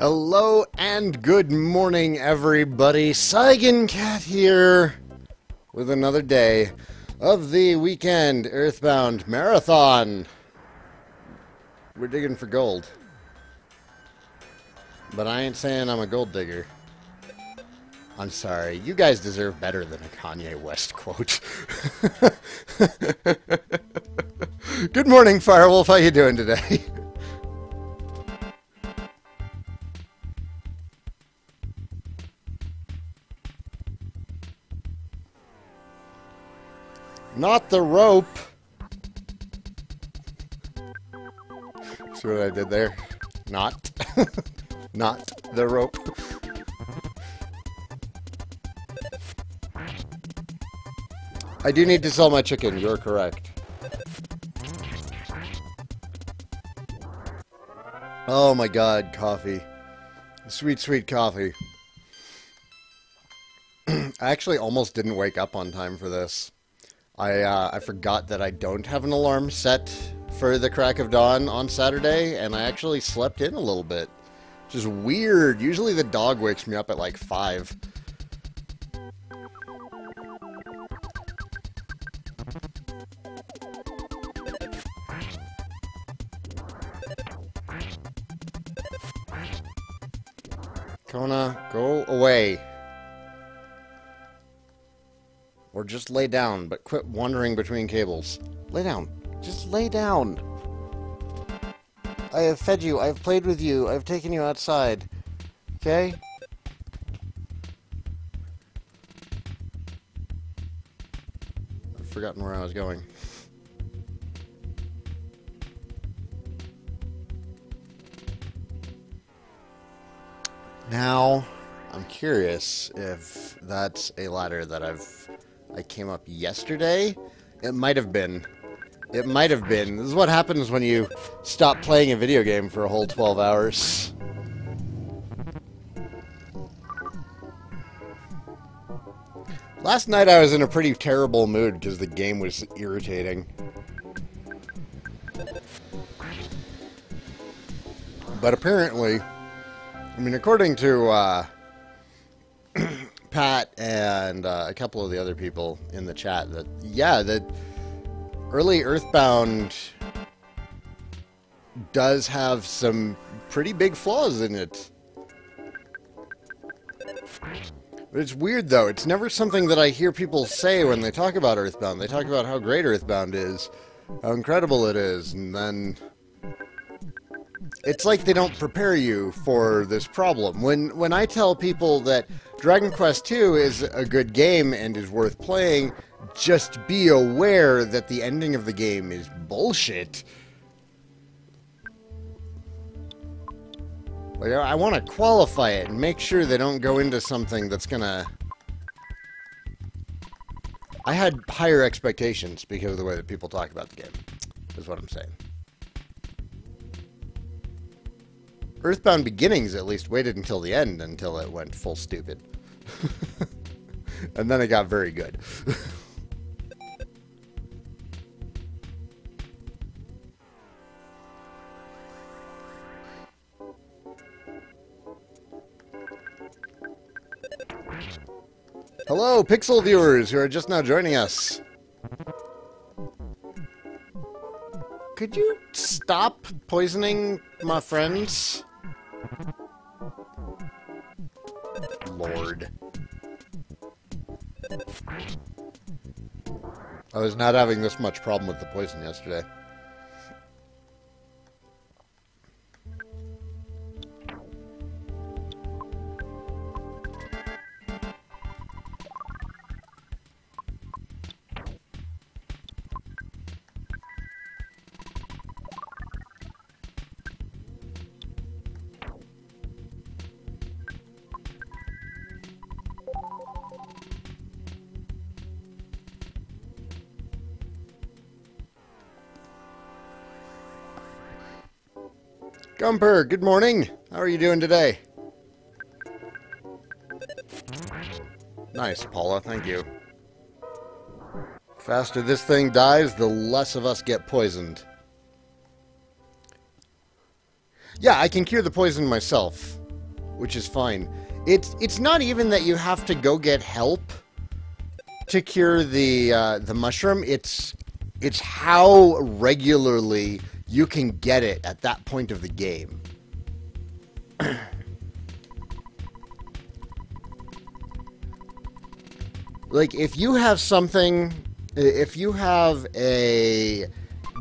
Hello and good morning, everybody. Saigan Cat here with another day of the weekend Earthbound marathon. We're digging for gold, but I ain't saying I'm a gold digger. I'm sorry, you guys deserve better than a Kanye West quote. Good morning, Firewolf. How you doing today? Not the rope. See what I did there? Not. Not the rope. I do need to sell my chicken. You're correct. Oh my god, coffee. Sweet, sweet coffee. I actually almost didn't wake up on time for this. I forgot that I don't have an alarm set for the crack of dawn on Saturday, and I actually slept in a little bit. Which is weird. Usually the dog wakes me up at like 5. Kona, go away. Or just lay down, but quit wandering between cables. Lay down. Just lay down. I have fed you. I have played with you. I have taken you outside. Okay? I've forgotten where I was going. Now, I'm curious if that's a ladder that I came up yesterday. It might have been. It might have been. This is what happens when you stop playing a video game for a whole 12 hours. Last night I was in a pretty terrible mood because the game was irritating. But apparently, I mean, according to Pat and a couple of the other people in the chat, that yeah, that early Earthbound does have some pretty big flaws in it. But it's weird though, it's never something that I hear people say when they talk about Earthbound. They talk about how great Earthbound is, how incredible it is, and then it's like they don't prepare you for this problem. When I tell people that Dragon Quest 2 is a good game and is worth playing, just be aware that the ending of the game is bullshit. Like, I want to qualify it and make sure they don't go into something that's gonna... I had higher expectations because of the way that people talk about the game, is what I'm saying. Earthbound Beginnings at least waited until the end until it went full stupid. And then it got very good. Hello, Pixel viewers who are just now joining us. Could you stop poisoning my friends? Lord. I was not having this much problem with the poison yesterday. Gumper, good morning. How are you doing today? Nice, Paula. Thank you. Faster this thing dies, the less of us get poisoned. Yeah, I can cure the poison myself. which is fine. It's not even that you have to go get help to cure the mushroom. It's how regularly you can get it at that point of the game. Like, if you have something, if you have a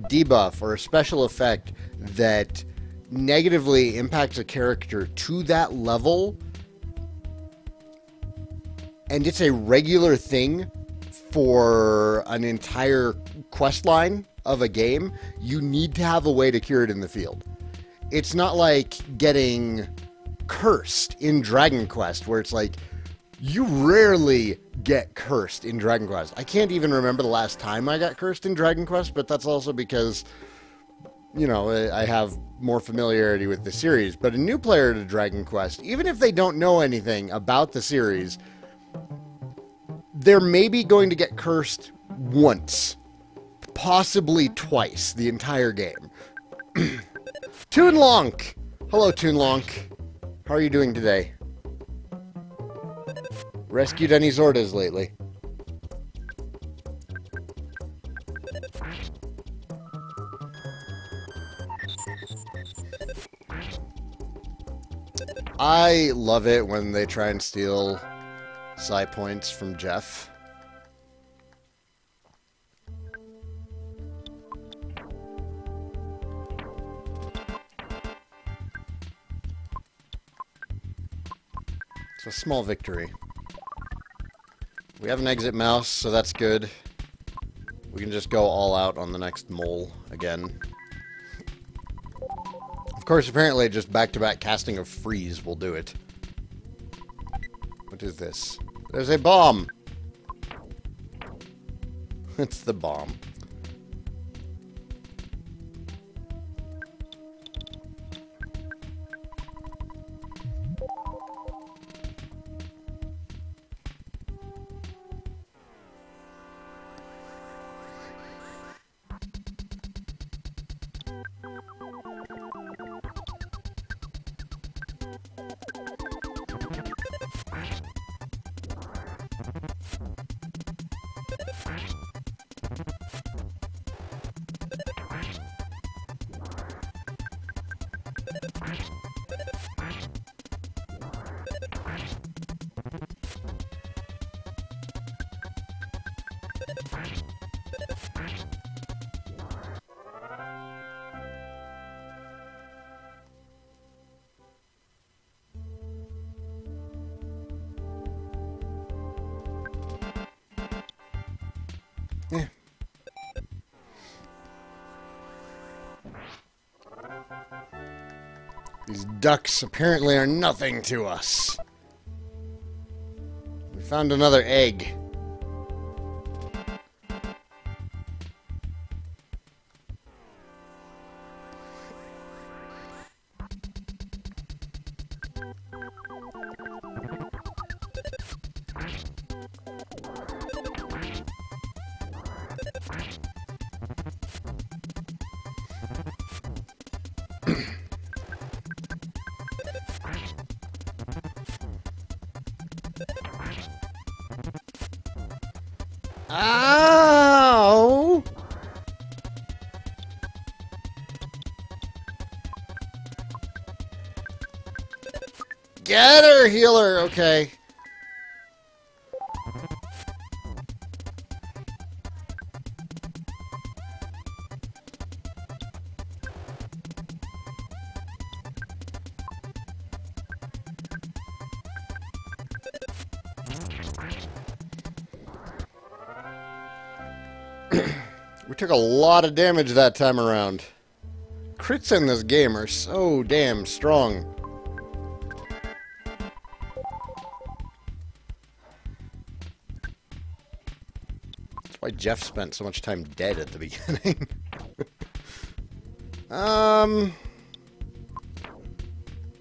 debuff or a special effect that negatively impacts a character to that level, and it's a regular thing for an entire quest line of a game, you need to have a way to cure it in the field. It's not like getting cursed in Dragon Quest, where it's like, you rarely get cursed in Dragon Quest. I can't even remember the last time I got cursed in Dragon Quest, but that's also because, you know, I have more familiarity with the series. But a new player to Dragon Quest, even if they don't know anything about the series, they're maybe going to get cursed once, possibly twice, the entire game. Toonlonk! Hello, Toonlonk. How are you doing today? Rescued any Zordas lately? I love it when they try and steal Psi points from Jeff. It's a small victory. We have an exit mouse, so that's good. We can just go all out on the next mole again. Of course, apparently just back-to-back casting of freeze will do it. What is this? There's a bomb! It's the bomb. Yeah. These ducks apparently are nothing to us. We found another egg. Ow! Get her, healer! Okay. We took a lot of damage that time around. Crits in this game are so damn strong. That's why Jeff spent so much time dead at the beginning.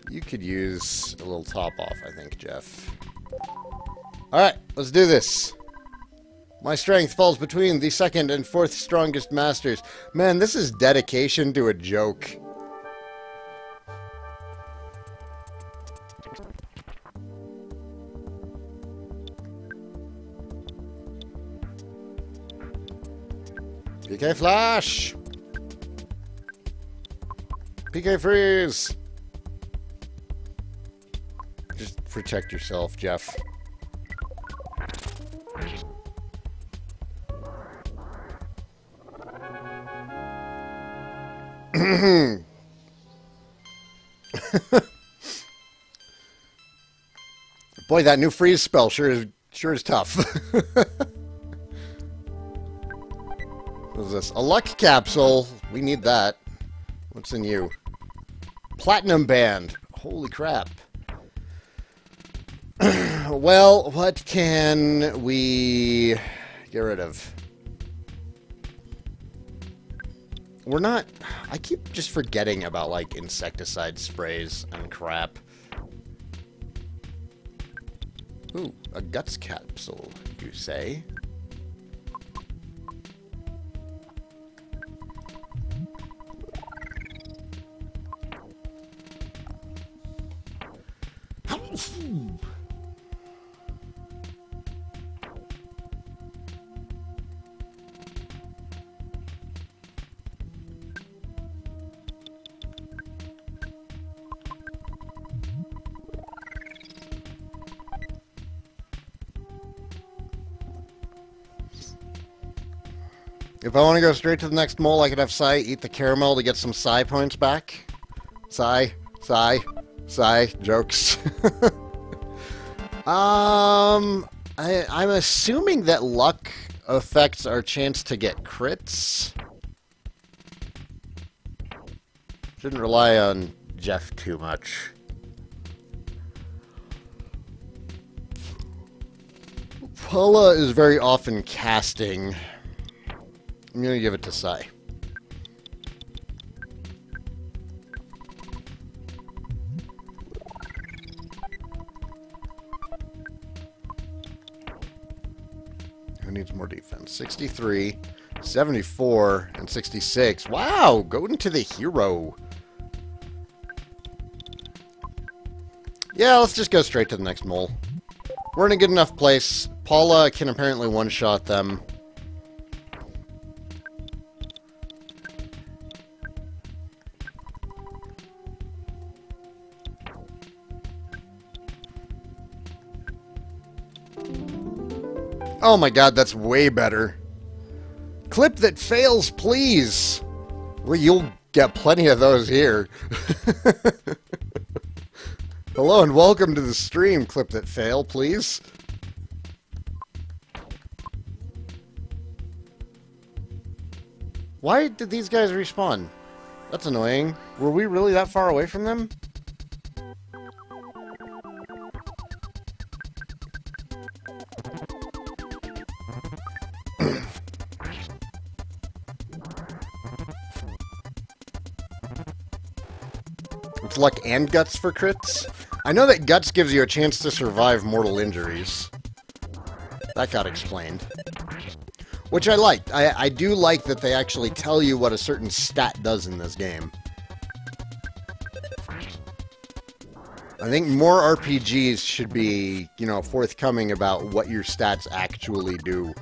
You could use a little top off, I think, Jeff. Alright, let's do this. My strength falls between the second and fourth strongest masters. Man, this is dedication to a joke. PK Flash! PK Freeze! Just protect yourself, Jeff. Boy, that new freeze spell sure is tough. What is this? A luck capsule. We need that. What's in you? Platinum band. Holy crap. Well, what can we get rid of? We're not... I keep just forgetting about, like, insecticide sprays and crap. Ooh, a guts capsule, you say? If I want to go straight to the next mole, I could have Sai eat the caramel to get some Sai points back. Sai, jokes. I'm assuming that luck affects our chance to get crits. Shouldn't rely on Jeff too much. Paula is very often casting. I'm going to give it to Sai. Who needs more defense? 63, 74, and 66. Wow! Going to the hero. Yeah, let's just go straight to the next mole. We're in a good enough place. Paula can apparently one-shot them. Oh my god, that's way better. Clip that fails, please. Well, you'll get plenty of those here. Hello and welcome to the stream. Clip that fail, please. Why did these guys respawn? That's annoying. Were we really that far away from them? It's luck and guts for crits. I know that guts gives you a chance to survive mortal injuries. That got explained. Which I liked. I do like that they actually tell you what a certain stat does in this game. I think more RPGs should be, you know, forthcoming about what your stats actually do.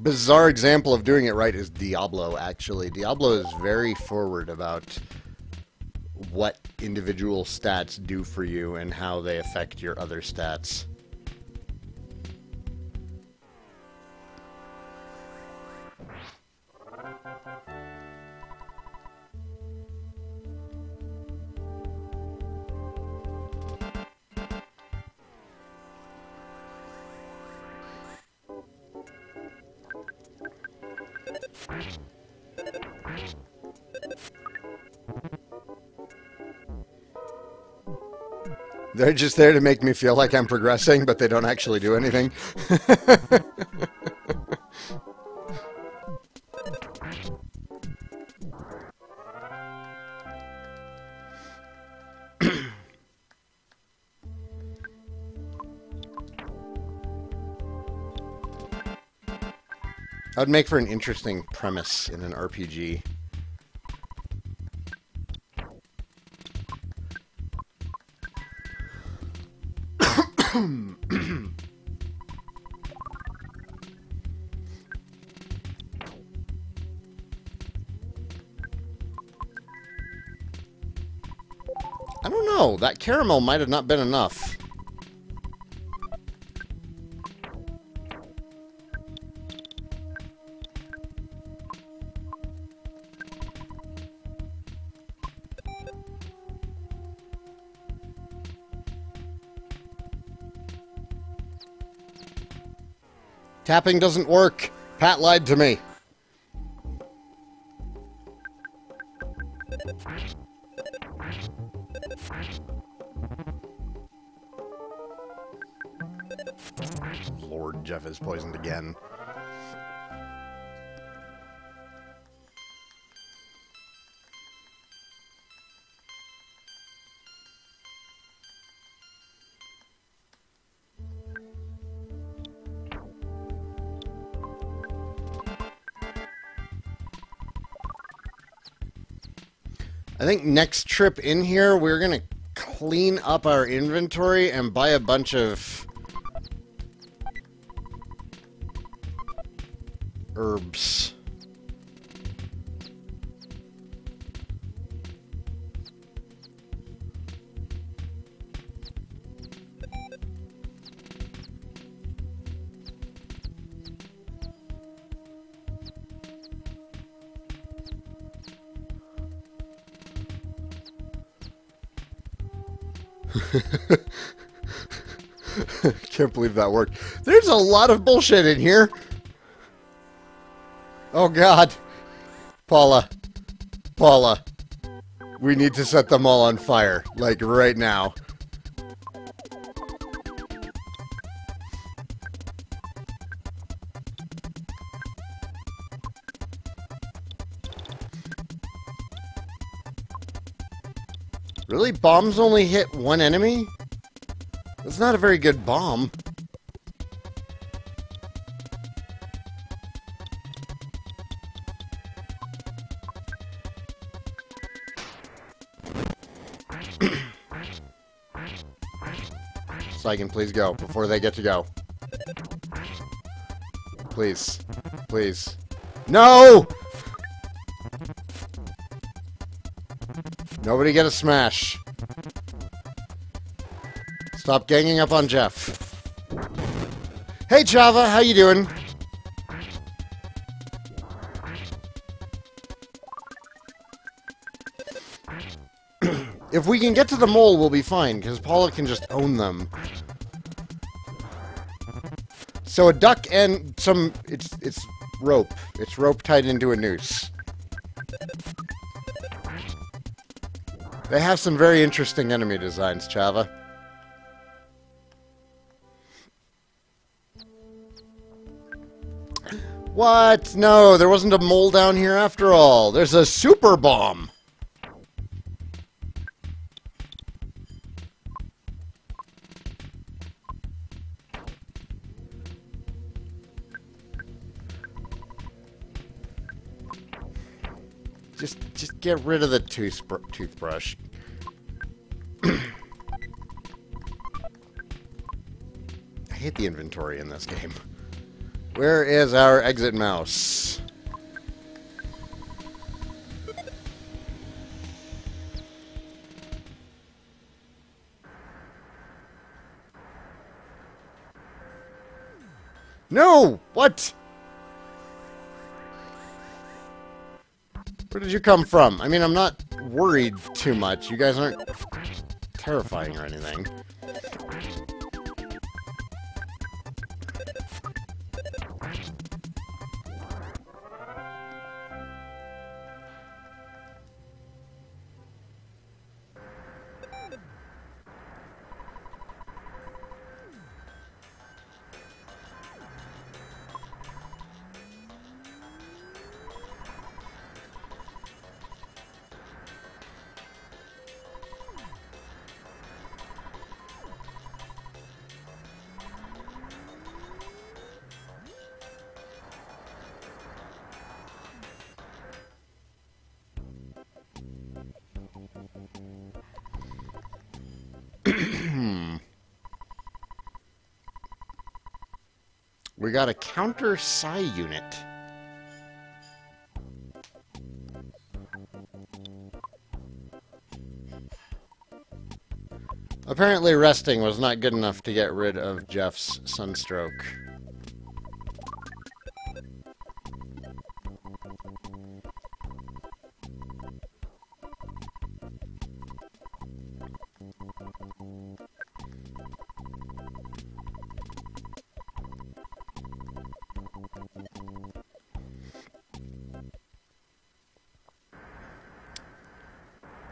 Bizarre example of doing it right is Diablo, actually. Diablo is very forward about what individual stats do for you and how they affect your other stats. They're just there to make me feel like I'm progressing, but they don't actually do anything. That would make for an interesting premise in an RPG. I don't know. That caramel might have not been enough. Tapping doesn't work. Pat lied to me. Lord, Jeff is poisoned again. I think next trip in here, we're going to clean up our inventory and buy a bunch of herbs. Can't believe that worked. There's a lot of bullshit in here. Oh God. Paula. Paula. We need to set them all on fire. Like right now. Really? Bombs only hit one enemy? That's not a very good bomb. Saigan, please go before they get to go. Please. Please. No! Nobody get a smash. Stop ganging up on Jeff. Hey Java, how you doing? If we can get to the mole, we'll be fine, because Paula can just own them. So a duck and some... It's rope. It's rope tied into a noose. They have some very interesting enemy designs, Chava. What? No, there wasn't a mole down here after all. There's a super bomb. Just get rid of the toothbrush. I hate the inventory in this game. Where is our exit mouse? No! What? Where did you come from? I mean, I'm not worried too much. You guys aren't terrifying or anything. We got a counter psi unit. Apparently resting was not good enough to get rid of Jeff's sunstroke.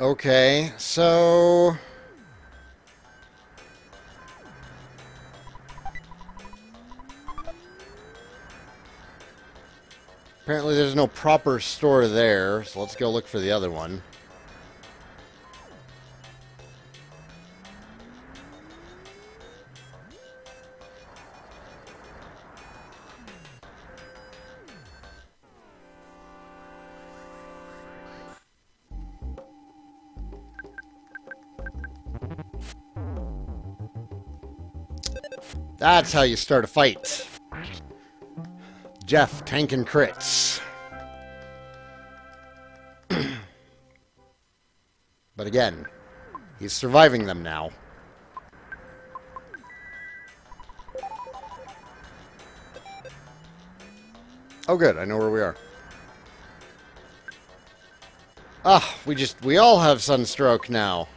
Okay, so... apparently there's no proper store there, so let's go look for the other one. That's how you start a fight. Jeff tanking crits. But again, he's surviving them now. Oh good, I know where we are. Ah, we all have sunstroke now.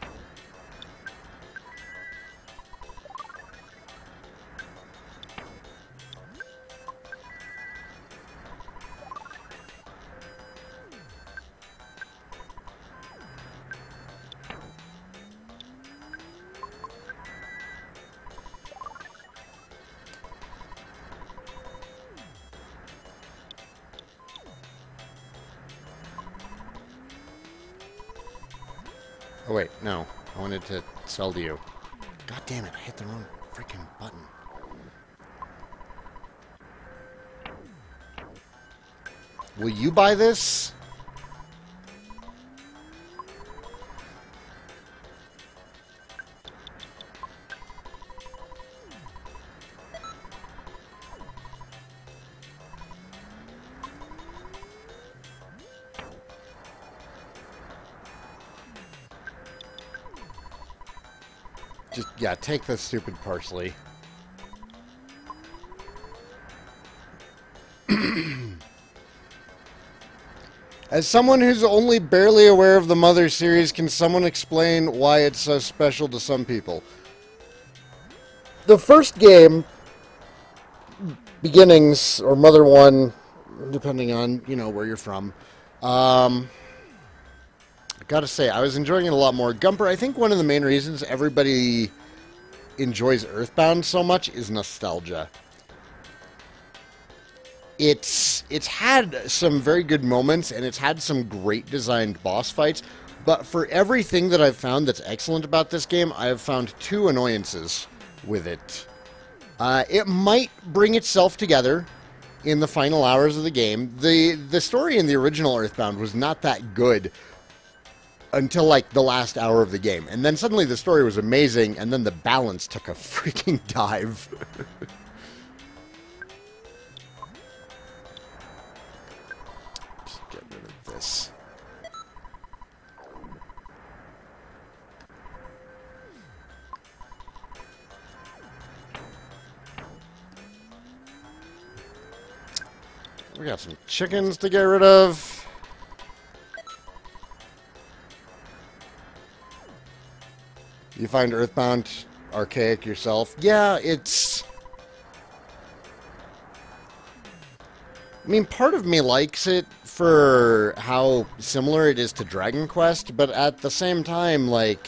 Oh wait, no. I wanted to sell to you. God damn it, I hit the wrong freaking button. Will you buy this? Just, yeah, take the stupid parsley. As someone who's only barely aware of the Mother series, can someone explain why it's so special to some people? The first game, Beginnings, or Mother 1, depending on, you know, where you're from, I gotta say, I was enjoying it a lot more. Gumper, I think one of the main reasons everybody enjoys Earthbound so much is nostalgia. It's had some very good moments, and it's had some great designed boss fights, but for everything that I've found that's excellent about this game, I have found two annoyances with it. It might bring itself together in the final hours of the game. The story in the original Earthbound was not that good until, like, the last hour of the game. And then suddenly the story was amazing, and then the balance took a freaking dive. Just get rid of this. We got some chickens to get rid of. You find Earthbound archaic yourself? Yeah, it's... I mean, part of me likes it for how similar it is to Dragon Quest, but at the same time, like...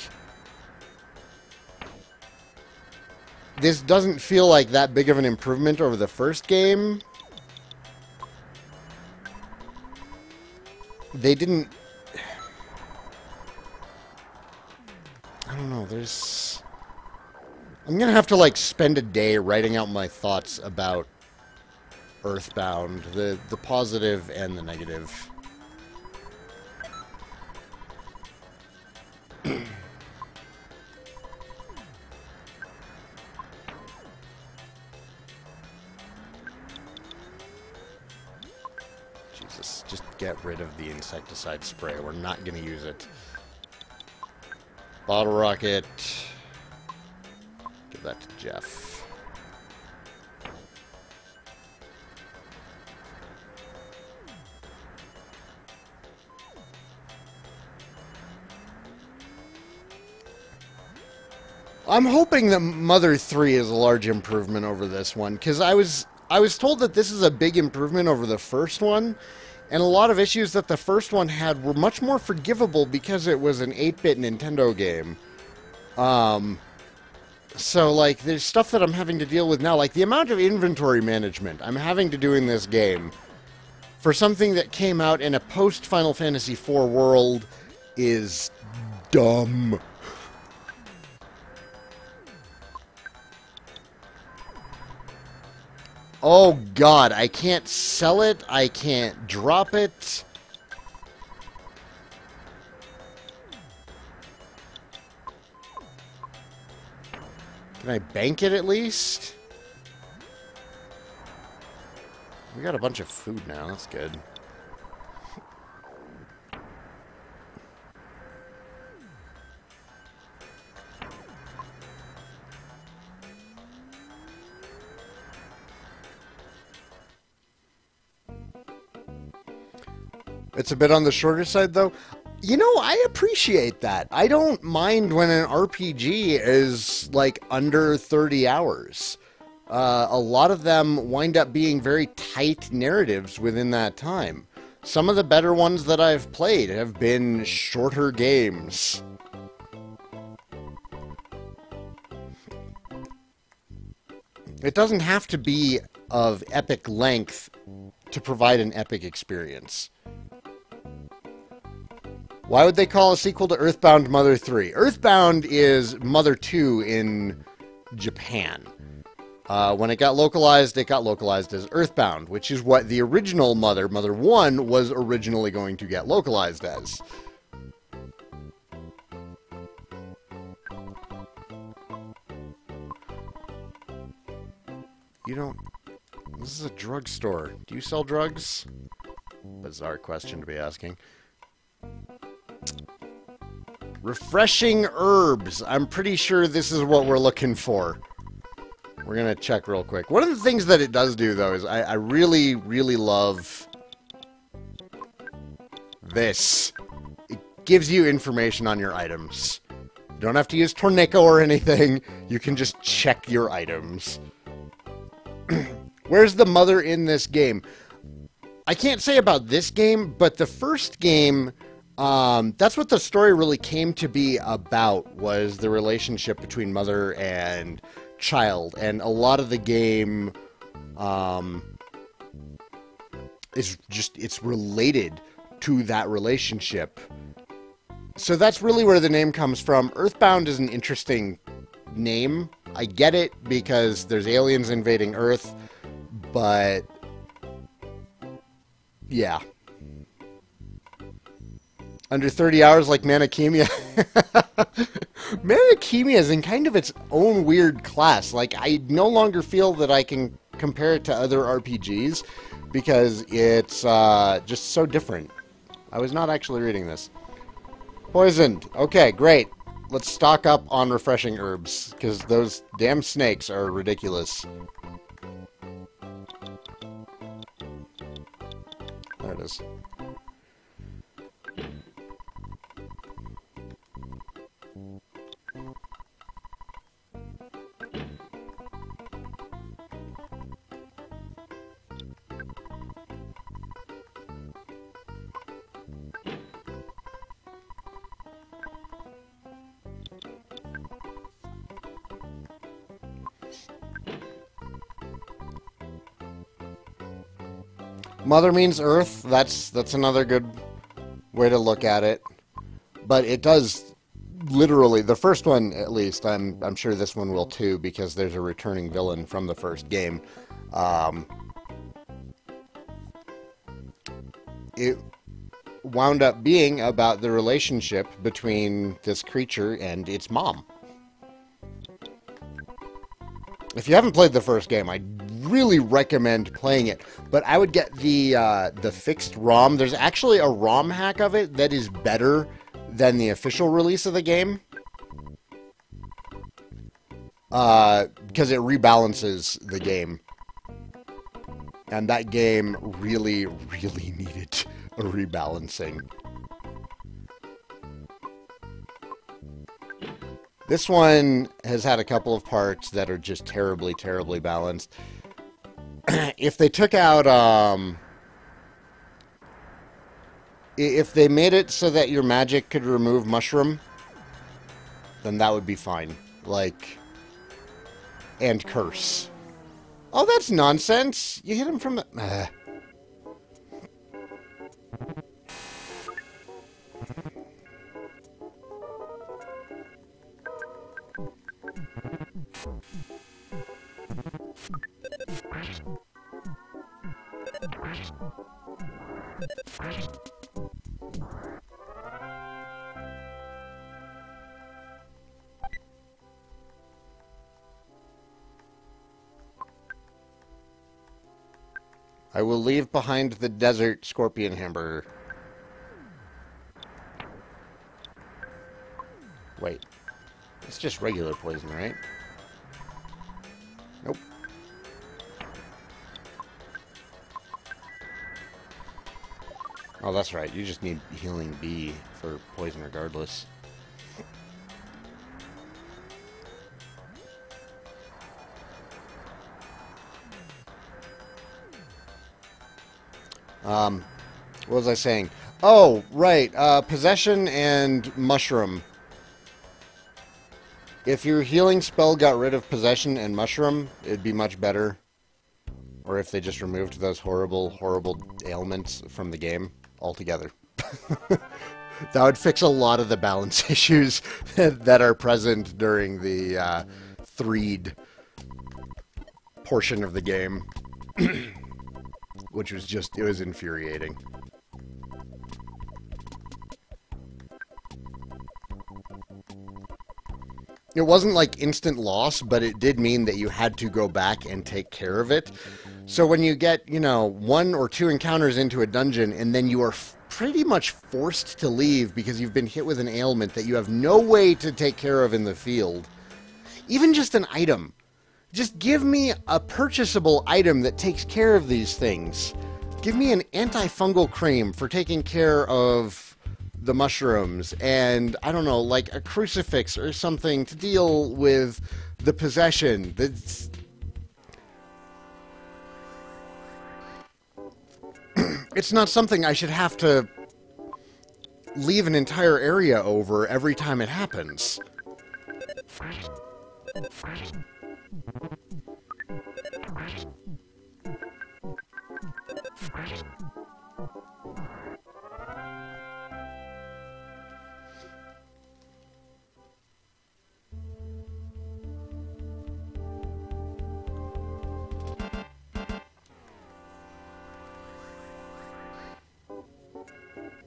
this doesn't feel like that big of an improvement over the first game. They didn't... I don't know, there's... I'm gonna have to, like, spend a day writing out my thoughts about Earthbound, the positive and the negative. Jesus, just get rid of the insecticide spray. We're not going to use it. Bottle rocket. Give that to Jeff. I'm hoping that Mother 3 is a large improvement over this one, because I was told that this is a big improvement over the first one, and a lot of issues that the first one had were much more forgivable because it was an 8-bit Nintendo game. So, like, there's stuff that I'm having to deal with now, like the amount of inventory management I'm having to do in this game for something that came out in a post-Final Fantasy IV world is dumb. Oh god, I can't sell it, I can't drop it. Can I bank it at least? We got a bunch of food now, that's good. It's a bit on the shorter side, though. You know, I appreciate that. I don't mind when an RPG is, like, under 30 hours. A lot of them wind up being very tight narratives within that time. Some of the better ones that I've played have been shorter games. It doesn't have to be of epic length to provide an epic experience. Why would they call a sequel to Earthbound Mother 3? Earthbound is Mother 2 in Japan. When it got localized as Earthbound, which is what the original Mother 1, was originally going to get localized as. You don't... This is a drugstore. Do you sell drugs? Bizarre question to be asking. Refreshing herbs. I'm pretty sure this is what we're looking for. We're going to check real quick. One of the things that it does do, though, is I really, really love this. It gives you information on your items. You don't have to use Tornico or anything. You can just check your items. Where's the mother in this game? I can't say about this game, but the first game... that's what the story really came to be about, was the relationship between mother and child. And a lot of the game is just, it's related to that relationship. So that's really where the name comes from. Earthbound is an interesting name. I get it because there's aliens invading Earth, but yeah. Under 30 hours like Manichemia. Manichemia is in kind of its own weird class. Like, I no longer feel that I can compare it to other RPGs because it's just so different. I was not actually reading this. Poisoned. Okay, great. Let's stock up on refreshing herbs because those damn snakes are ridiculous. There it is. Mother means Earth. That's another good way to look at it. But it does literally, the first one at least, I'm sure this one will too, because there's a returning villain from the first game. It wound up being about the relationship between this creature and its mom. If you haven't played the first game, I really recommend playing it. But I would get the fixed ROM. There's actually a ROM hack of it that is better than the official release of the game. Because it rebalances the game. And that game really, really needed a rebalancing. This one has had a couple of parts that are just terribly, terribly balanced. If they took out, if they made it so that your magic could remove mushroom, then that would be fine. Like, and curse. Oh, that's nonsense. You hit him from the... I will leave behind the desert scorpion hamburger. Wait. It's just regular poison, right? Nope. Oh, that's right. You just need healing B for poison regardless. What was I saying? Oh, right. Possession and mushroom. If your healing spell got rid of possession and mushroom, it'd be much better. Or if they just removed those horrible, horrible ailments from the game altogether. That would fix a lot of the balance issues that are present during the threed portion of the game. Which was just, it was infuriating. It wasn't like instant loss, but it did mean that you had to go back and take care of it. So when you get, you know, 1 or 2 encounters into a dungeon, and then you are pretty much forced to leave because you've been hit with an ailment that you have no way to take care of in the field. Even just an item. Just give me a purchasable item that takes care of these things. Give me an antifungal cream for taking care of the mushrooms, and, I don't know, like a crucifix or something to deal with the possession. That's... It's not something I should have to leave an entire area over every time it happens.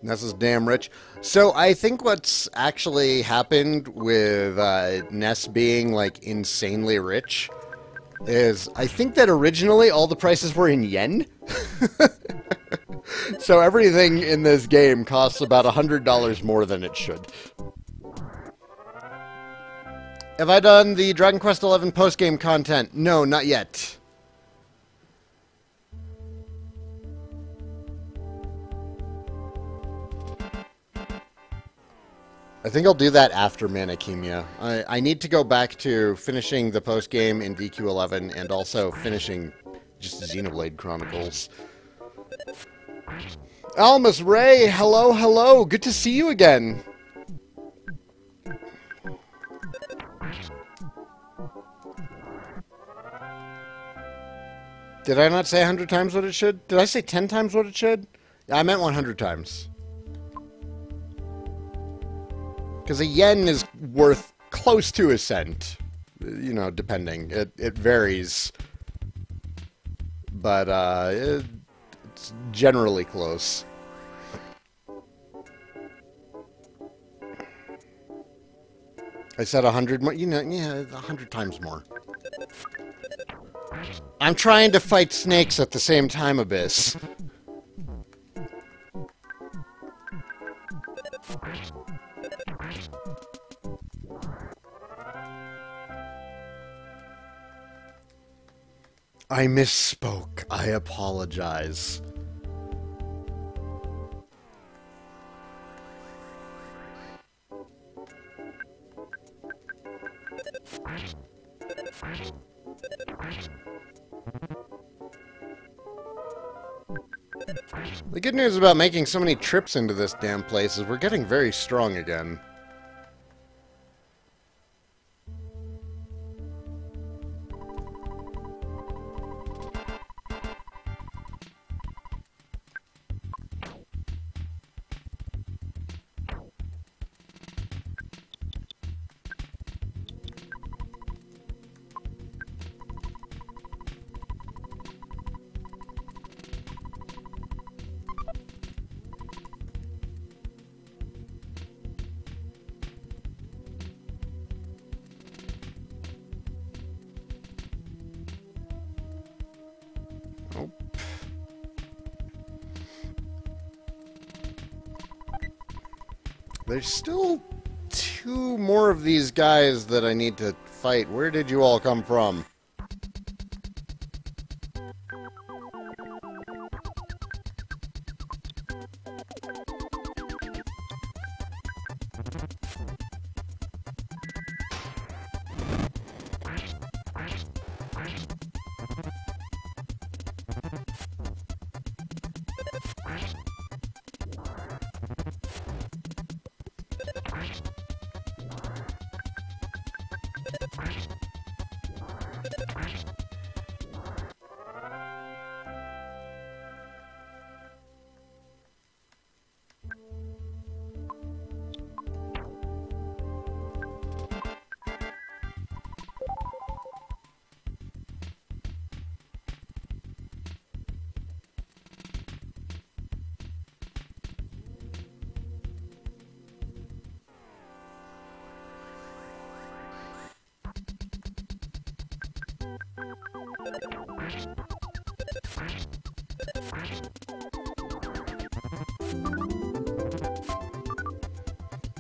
This is damn rich. So I think what's actually happened with Ness being like insanely rich is I think that originally all the prices were in yen. So everything in this game costs about $100 more than it should. Have I done the Dragon Quest XI post-game content? No, not yet. I think I'll do that after Manachemia. I need to go back to finishing the post-game in DQ11 and also finishing just Xenoblade Chronicles. Almas Ray, hello, hello. Good to see you again. Did I not say 100 times what it should? Did I say 10 times what it should? I meant 100 times. Because a yen is worth close to a cent. You know, depending. It varies. But, it's generally close. I said 100 more. You know, yeah, 100 times more. I'm trying to fight snakes at the same time, Abyss. I misspoke. I apologize. The good news about making so many trips into this damn place is we're getting very strong again. There's still 2 more of these guys that I need to fight. Where did you all come from?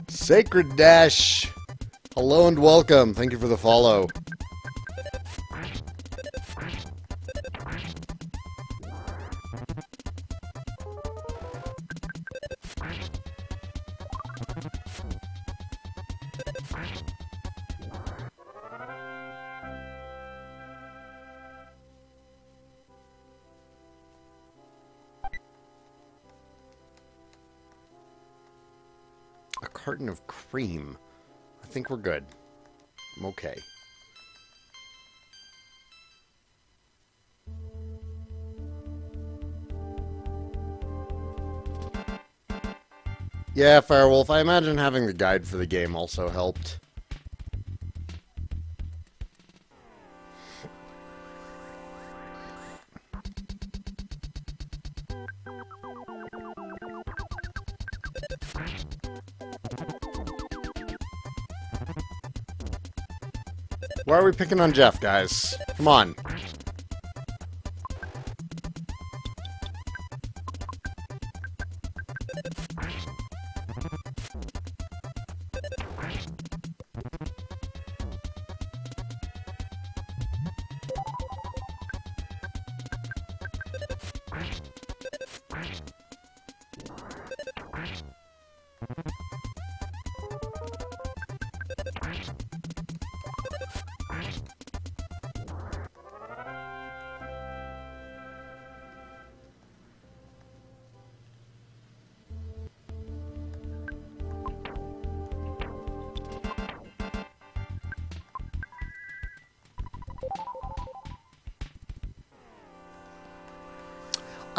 Sacred Dash, hello and welcome. Thank you for the follow. A carton of cream. I think we're good. I'm okay. Yeah, Firewolf, I imagine having the guide for the game also helped. Why are we picking on Jeff, guys? Come on.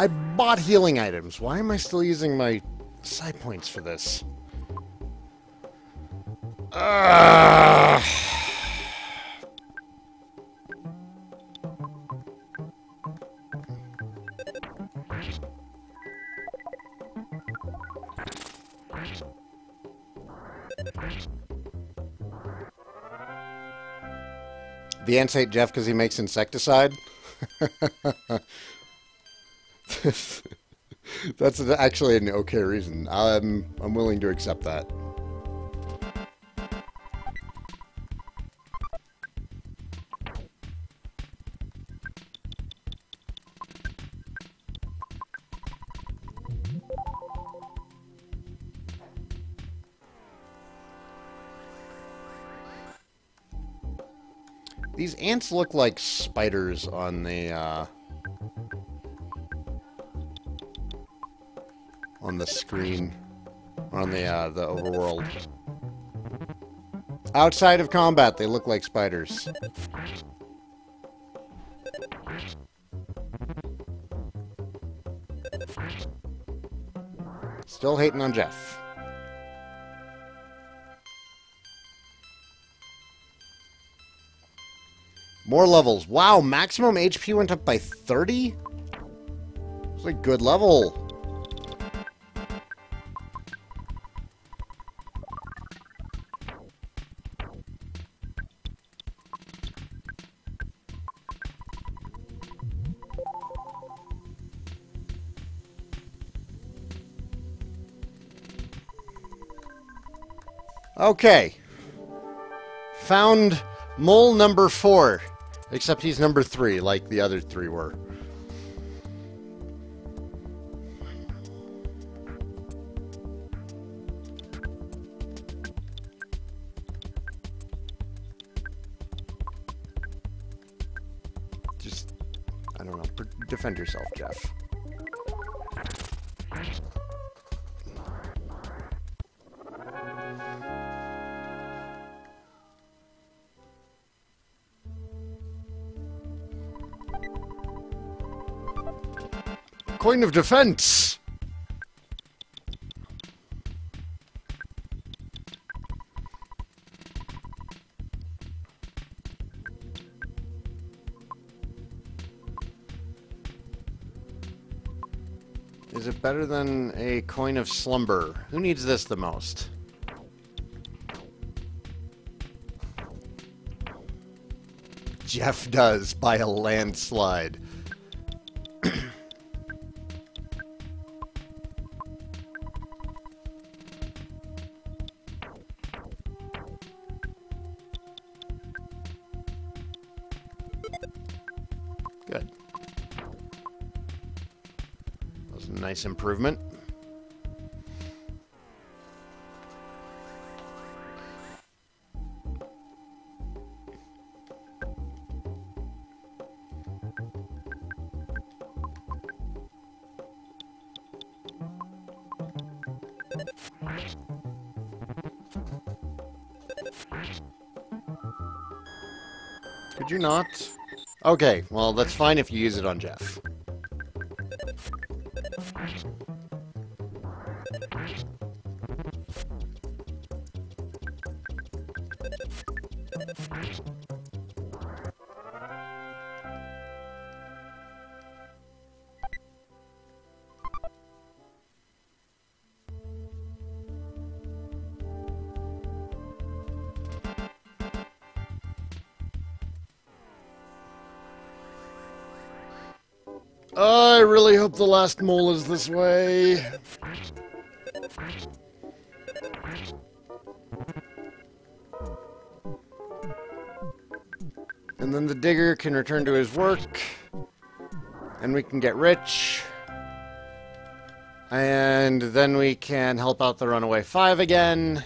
I bought healing items. Why am I still using my side points for this? The ants hate Jeff because he makes insecticide? That's actually an okay reason. I'm willing to accept that. These ants look like spiders on the screen, on the overworld. Outside of combat, they look like spiders. Still hating on Jeff. More levels. Wow, maximum HP went up by 30? It's a good level. Okay. Found mole number 4. Except he's number 3, like the other 3 were. Just, I don't know, defend yourself, Jeff. Coin of defense! Is it better than a coin of slumber? Who needs this the most? Jeff does, by a landslide. Good. That was a nice improvement. Could you not? Okay, well, that's fine if you use it on Jeff. I really hope the last mole is this way. And then the digger can return to his work. And we can get rich. And then we can help out the Runaway 5 again.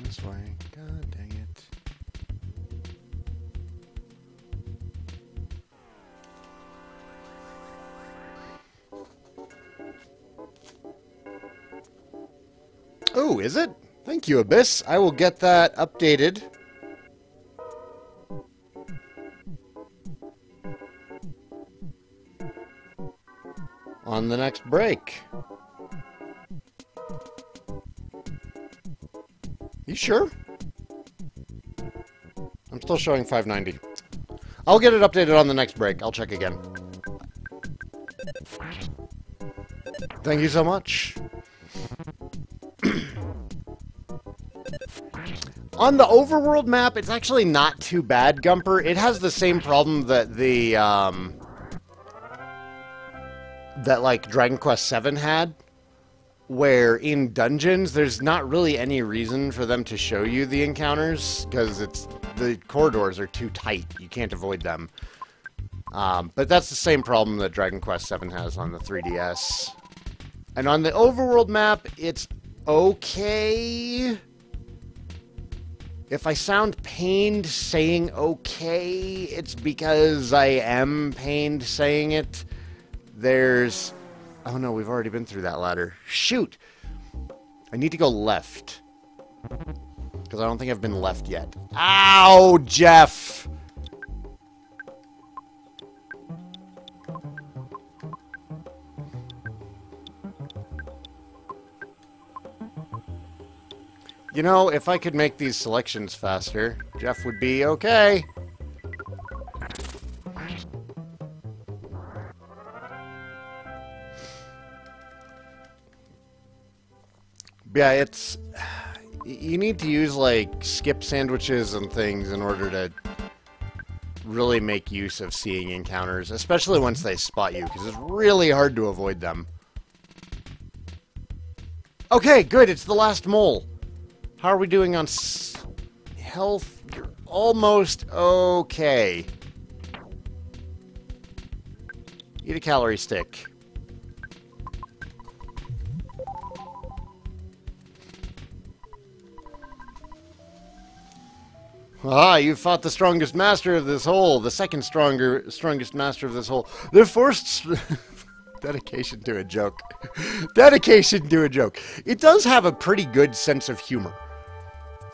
This way. God dang it. Oh, is it? Thank you, Abyss. I will get that updated. On the next break. You sure? I'm still showing 590. I'll get it updated on the next break. I'll check again. Thank you so much. On the overworld map, it's actually not too bad, Gumper. It has the same problem that the, like, Dragon Quest 7 had. Where in dungeons, there's not really any reason for them to show you the encounters, because the corridors are too tight. You can't avoid them. But that's the same problem that Dragon Quest 7 has on the 3DS. And on the overworld map, it's okay. If I sound pained saying okay, it's because I am pained saying it. There's... Oh no, we've already been through that ladder. Shoot! I need to go left. Because I don't think I've been left yet. Ow, Jeff! You know, if I could make these selections faster, Jeff would be okay. Yeah, it's... You need to use, like, skip sandwiches and things in order to really make use of seeing encounters, especially once they spot you, because it's really hard to avoid them. Okay, good, it's the last mole. How are we doing on health? You're almost okay. Eat a calorie stick. Ah, you fought the strongest master of this hole. The second strongest master of this hole. The first... Dedication to a joke. Dedication to a joke. It does have a pretty good sense of humor.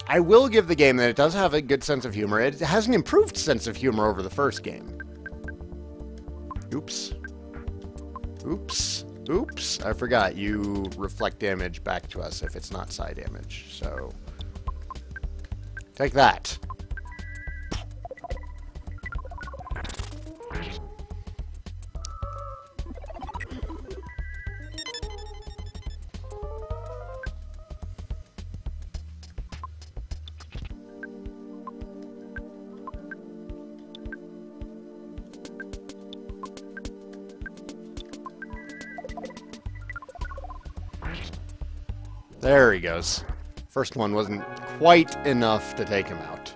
I will give the game that it does have a good sense of humor. It has an improved sense of humor over the first game. Oops. Oops. Oops. I forgot. You reflect damage back to us if it's not side damage. So... take that. There he goes. First one wasn't quite enough to take him out.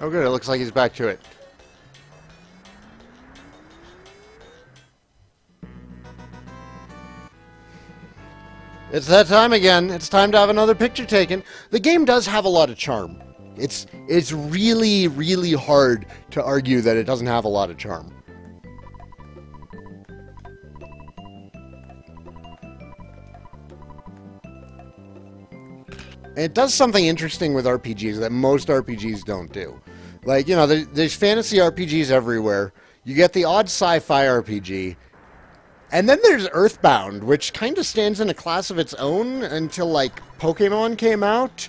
Oh good, it looks like he's back to it. It's that time again. It's time to have another picture taken. The game does have a lot of charm. It's really, really hard to argue that it doesn't have a lot of charm. And it does something interesting with RPGs that most RPGs don't do. Like, you know, there's fantasy RPGs everywhere. You get the odd sci-fi RPG. And then there's Earthbound, which kind of stands in a class of its own until, like, Pokemon came out.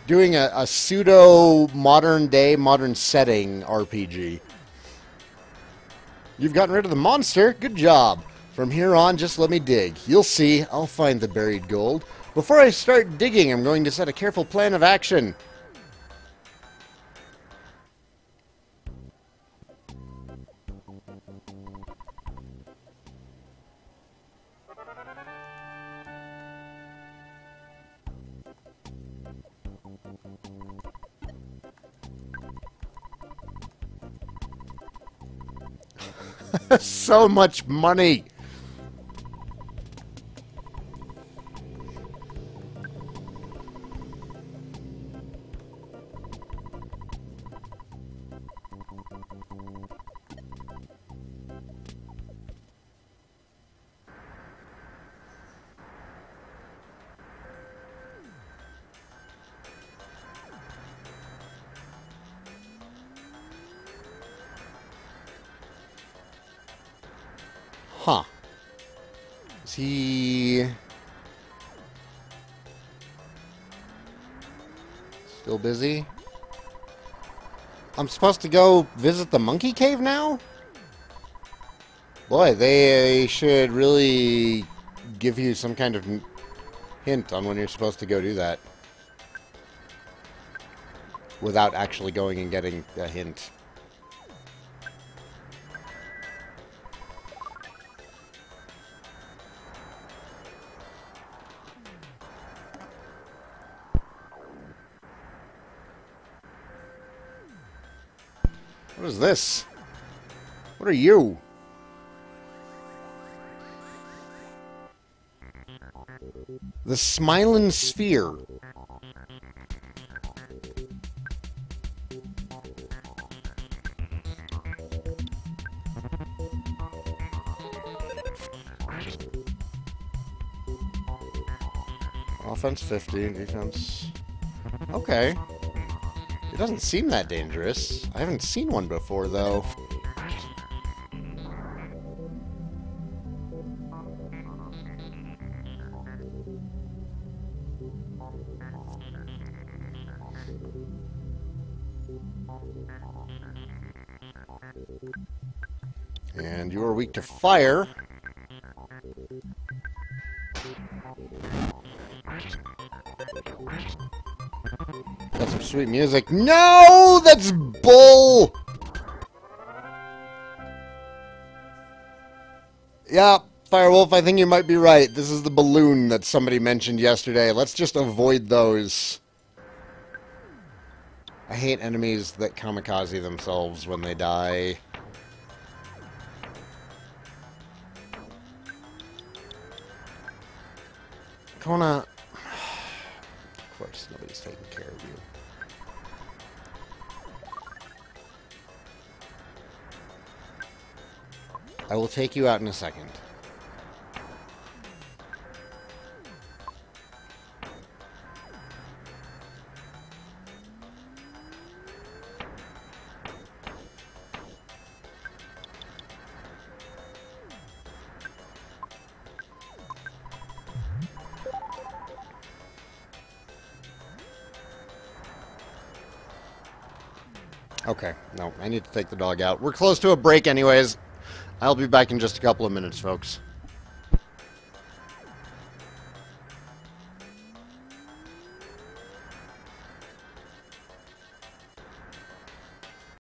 Doing a pseudo-modern-day, modern setting RPG. You've gotten rid of the monster. Good job. From here on, just let me dig. You'll see. I'll find the buried gold. Before I start digging, I'm going to set a careful plan of action. So much money. Huh. Is he still busy? I'm supposed to go visit the monkey cave now? Boy, they should really give you some kind of hint on when you're supposed to go do that. Without actually going and getting a hint. What is this? What are you? The Smiling Sphere. Offense 50, defense... Okay. It doesn't seem that dangerous. I haven't seen one before, though. And you are weak to fire. Got some sweet music. No! That's bull! Yeah, Firewolf, I think you might be right. This is the balloon that somebody mentioned yesterday. Let's just avoid those. I hate enemies that kamikaze themselves when they die. Kona... Of course, nobody's taking care of you. I will take you out in a second. Okay, no, I need to take the dog out. We're close to a break anyways. I'll be back in just a couple of minutes, folks.